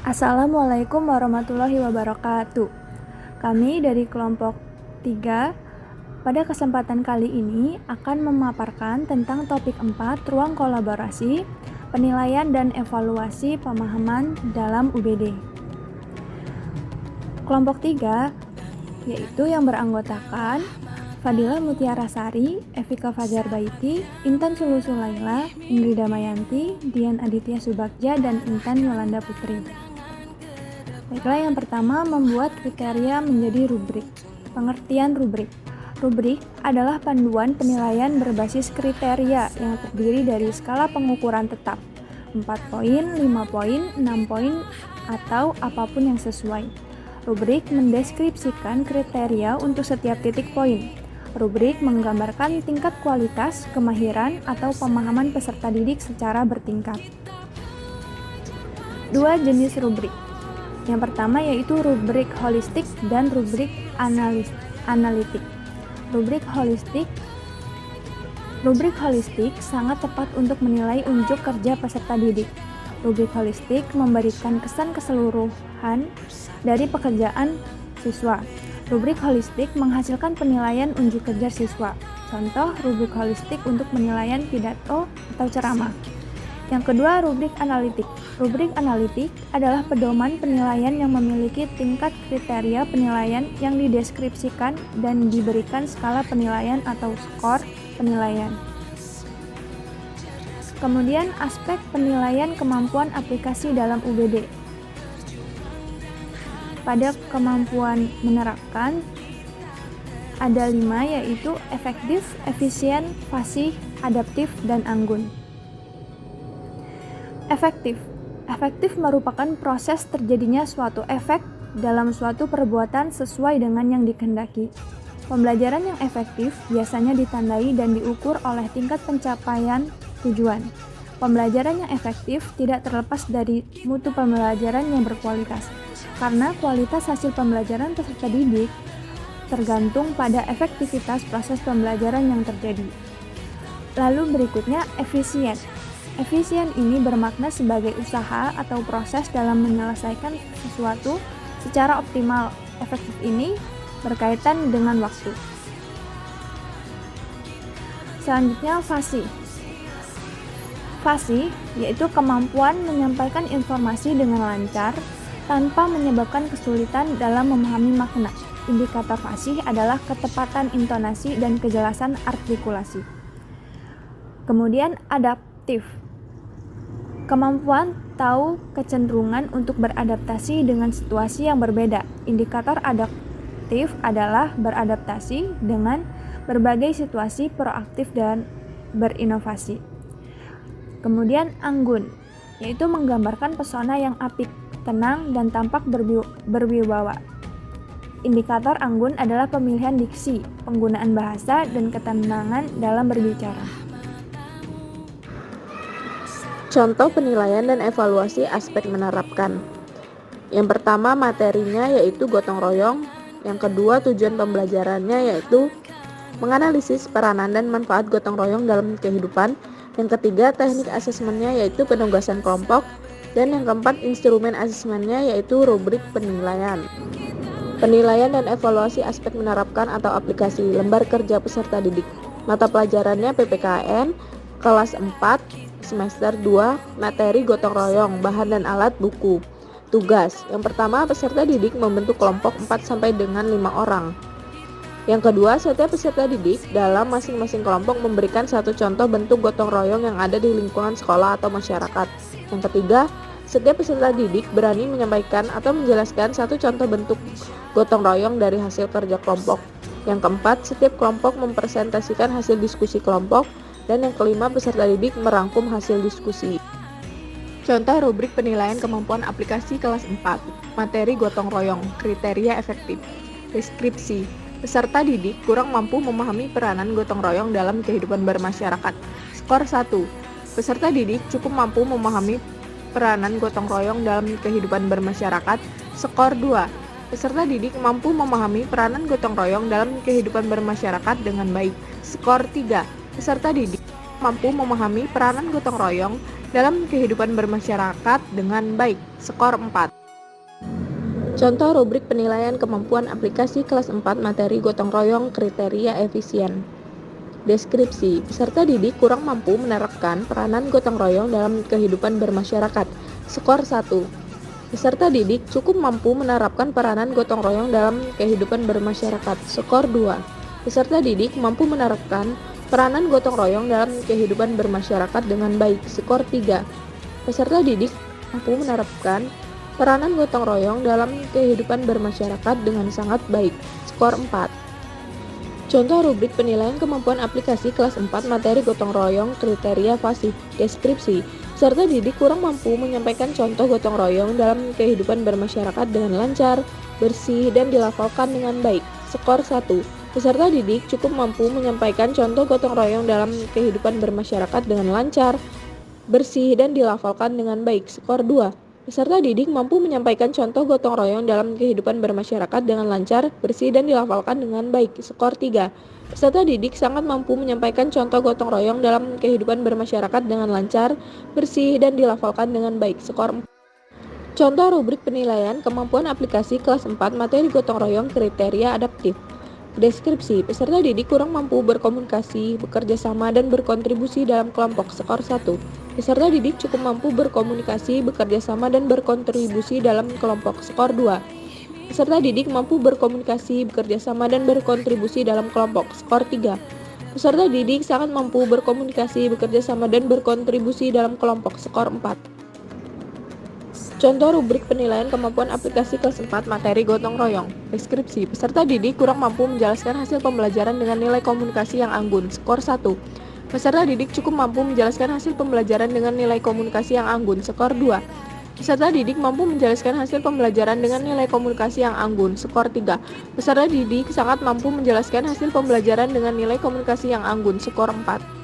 Assalamualaikum warahmatullahi wabarakatuh. Kami dari kelompok 3 pada kesempatan kali ini akan memaparkan tentang topik 4 ruang kolaborasi, penilaian dan evaluasi pemahaman dalam UBD. Kelompok 3 yaitu yang beranggotakan Fadila Mutiara Sari, Evika Fajar Baiti, Intan Sulusulaila, Ingrid Damayanti, Dian Aditya Subagja, dan Intan Yolanda Putri. Baiklah, yang pertama membuat kriteria menjadi rubrik. Pengertian rubrik. Rubrik adalah panduan penilaian berbasis kriteria yang terdiri dari skala pengukuran tetap 4 poin, 5 poin, 6 poin, atau apapun yang sesuai. Rubrik mendeskripsikan kriteria untuk setiap titik poin. Rubrik menggambarkan tingkat kualitas, kemahiran, atau pemahaman peserta didik secara bertingkat. 2 jenis rubrik. Yang pertama yaitu rubrik holistik dan rubrik analitik. Rubrik holistik sangat tepat untuk menilai unjuk kerja peserta didik. Rubrik holistik memberikan kesan keseluruhan dari pekerjaan siswa. Rubrik holistik menghasilkan penilaian unjuk kerja siswa. Contoh rubrik holistik untuk penilaian pidato atau ceramah. Yang kedua, rubrik analitik. Rubrik analitik adalah pedoman penilaian yang memiliki tingkat kriteria penilaian yang dideskripsikan dan diberikan skala penilaian atau skor penilaian. Kemudian, aspek penilaian kemampuan aplikasi dalam UBD. Pada kemampuan menerapkan, ada 5 yaitu efektif, efisien, fasih, adaptif, dan anggun. Efektif merupakan proses terjadinya suatu efek dalam suatu perbuatan sesuai dengan yang dikehendaki. Pembelajaran yang efektif biasanya ditandai dan diukur oleh tingkat pencapaian tujuan. Pembelajaran yang efektif tidak terlepas dari mutu pembelajaran yang berkualitas, karena kualitas hasil pembelajaran peserta didik tergantung pada efektivitas proses pembelajaran yang terjadi. Lalu berikutnya, efisien. Efisien ini bermakna sebagai usaha atau proses dalam menyelesaikan sesuatu secara optimal. Efektif ini berkaitan dengan waktu. Selanjutnya, fasih. Fasih yaitu kemampuan menyampaikan informasi dengan lancar tanpa menyebabkan kesulitan dalam memahami makna. Indikator fasih adalah ketepatan intonasi dan kejelasan artikulasi. Kemudian adaptif. Kemampuan tahu kecenderungan untuk beradaptasi dengan situasi yang berbeda. Indikator adaptif adalah beradaptasi dengan berbagai situasi, proaktif dan berinovasi. Kemudian anggun, yaitu menggambarkan pesona yang apik, tenang, dan tampak berwibawa. Indikator anggun adalah pemilihan diksi, penggunaan bahasa, dan ketenangan dalam berbicara. Contoh penilaian dan evaluasi aspek menerapkan. Yang pertama materinya yaitu gotong royong. Yang kedua tujuan pembelajarannya yaitu menganalisis peranan dan manfaat gotong royong dalam kehidupan. Yang ketiga teknik asesmennya yaitu penugasan kelompok. Dan yang keempat instrumen asesmennya yaitu rubrik penilaian. Penilaian dan evaluasi aspek menerapkan atau aplikasi lembar kerja peserta didik. Mata pelajarannya PPKN kelas 4 semester 2, materi gotong royong, bahan dan alat buku. Tugas, yang pertama peserta didik membentuk kelompok 4 sampai dengan 5 orang. Yang kedua, setiap peserta didik dalam masing-masing kelompok memberikan satu contoh bentuk gotong royong yang ada di lingkungan sekolah atau masyarakat. Yang ketiga, setiap peserta didik berani menyampaikan atau menjelaskan satu contoh bentuk gotong royong dari hasil kerja kelompok. Yang keempat, setiap kelompok mempresentasikan hasil diskusi kelompok. Dan yang kelima, peserta didik merangkum hasil diskusi. Contoh rubrik penilaian kemampuan aplikasi kelas 4. Materi gotong royong, kriteria efektif. Deskripsi. Peserta didik kurang mampu memahami peranan gotong royong dalam kehidupan bermasyarakat. Skor 1. Peserta didik cukup mampu memahami peranan gotong royong dalam kehidupan bermasyarakat. Skor 2. Peserta didik mampu memahami peranan gotong royong dalam kehidupan bermasyarakat dengan baik. Skor 3. Peserta didik mampu memahami peranan gotong royong dalam kehidupan bermasyarakat dengan baik, skor 4. Contoh rubrik penilaian kemampuan aplikasi kelas 4 materi gotong royong kriteria efisien. Deskripsi, peserta didik kurang mampu menerapkan peranan gotong royong dalam kehidupan bermasyarakat, skor 1. Peserta didik cukup mampu menerapkan peranan gotong royong dalam kehidupan bermasyarakat, skor 2. Peserta didik mampu menerapkan peranan gotong royong dalam kehidupan bermasyarakat dengan baik, skor 3. Peserta didik mampu menerapkan peranan gotong royong dalam kehidupan bermasyarakat dengan sangat baik, skor 4. Contoh rubrik penilaian kemampuan aplikasi kelas 4 materi gotong royong kriteria fasih. Deskripsi, peserta didik kurang mampu menyampaikan contoh gotong royong dalam kehidupan bermasyarakat dengan lancar, bersih, dan dilafalkan dengan baik, skor 1. Peserta didik cukup mampu menyampaikan contoh gotong royong dalam kehidupan bermasyarakat dengan lancar, bersih, dan dilafalkan dengan baik, skor 2. Peserta didik mampu menyampaikan contoh gotong royong dalam kehidupan bermasyarakat dengan lancar, bersih, dan dilafalkan dengan baik, skor 3. Peserta didik sangat mampu menyampaikan contoh gotong royong dalam kehidupan bermasyarakat dengan lancar, bersih, dan dilafalkan dengan baik, skor 4. Contoh rubrik penilaian kemampuan aplikasi kelas 4 materi gotong royong kriteria adaptif. Deskripsi, peserta didik kurang mampu berkomunikasi, bekerja sama, dan berkontribusi dalam kelompok, skor 1. Peserta didik cukup mampu berkomunikasi, bekerja sama, dan berkontribusi dalam kelompok, skor 2. Peserta didik mampu berkomunikasi, bekerja sama, dan berkontribusi dalam kelompok, skor 3. Peserta didik sangat mampu berkomunikasi, bekerja sama, dan berkontribusi dalam kelompok, skor 4. Contoh rubrik penilaian kemampuan aplikasi kelas 4 materi gotong royong. Deskripsi, peserta didik kurang mampu menjelaskan hasil pembelajaran dengan nilai komunikasi yang anggun, skor 1. Peserta didik cukup mampu menjelaskan hasil pembelajaran dengan nilai komunikasi yang anggun, skor 2. Peserta didik mampu menjelaskan hasil pembelajaran dengan nilai komunikasi yang anggun, skor 3. Peserta didik sangat mampu menjelaskan hasil pembelajaran dengan nilai komunikasi yang anggun, skor 4.